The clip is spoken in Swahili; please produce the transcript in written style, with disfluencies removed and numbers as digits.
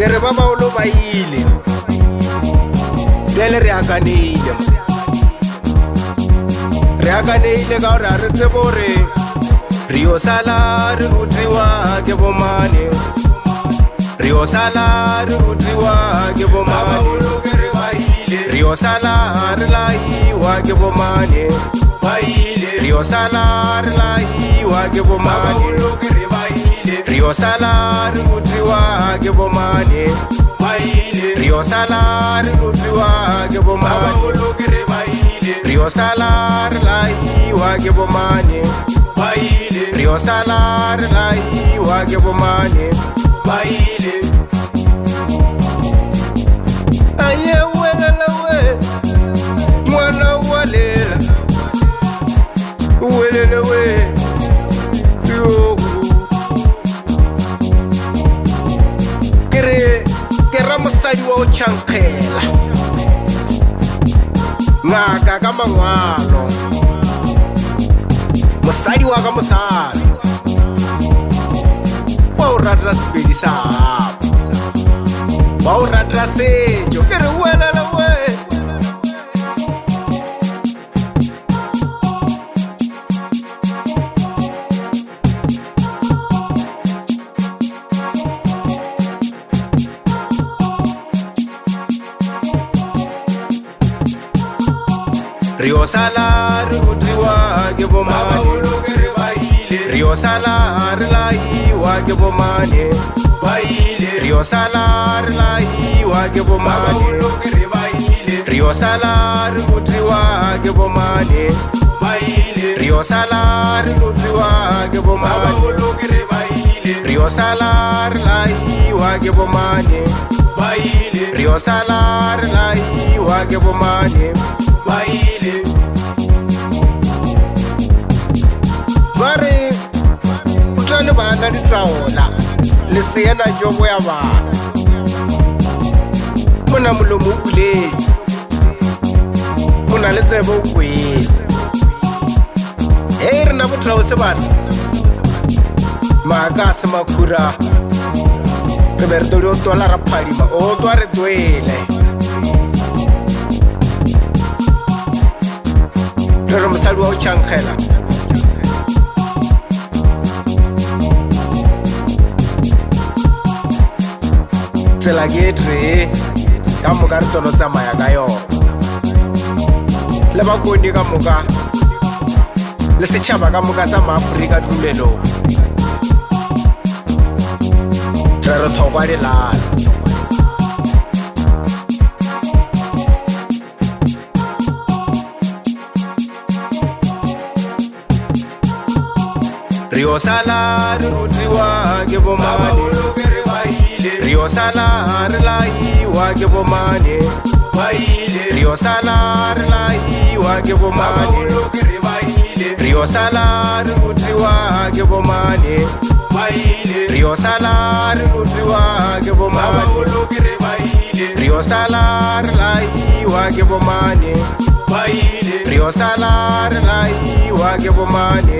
ke re ba baolo ba ile bjale re akaneile ka gore a re tsebo re re yo sala re rutriwa ke bomane re yo sala re rutriwa ke bomane re yo sala re laiwa ke bomane re yo sala re laiwa ke bomane re yo sala re rutriwa ke bomane re yo sala re rutriwa ke bomane re yo sala re laiwa ke bomane re yo sala re laiwa ke bomane aye welela we mwana walela welele we yo ke ra mosadi wa o tšhankgela ngaka ka mangwalo mosadi wa ka mosadi wa o ratela sepedi sa gago wa o ratela setšo ke re welele we re yo sala re rutriwa ke bomane re yo sala re laiwa ke bomane re yo sala re laiwa ke bomane re yo sala re rutriwa ke bomane re yo sala re rutriwa ke bomane re yo sala re laiwa ke bomane re yo sala re laiwa ke bomane bare utlane bana di tlaola le seena jobo ya bana mona molomo o buleng mona le tsebo o kwele re na botlao se bana maaka a se makhura re be re tole o tola ra phadima o twa re twele re mosadi wa o tšhankgela tsela ke tee ka moka re tolo tsamaya ka yona le bakoni ka moka le setšhaba ka moka sa maaforika tumelong re re thokwa dilala re yo sala re rutriwa ke bomane re yo sala re laiwa ke bomane re yo sala re laiwa ke bomane re yo sala re rutriwa ke bomane re yo sala re rutriwa ke bomane re yo sala re laiwa ke bomane re yo sala re laiwa ke bomane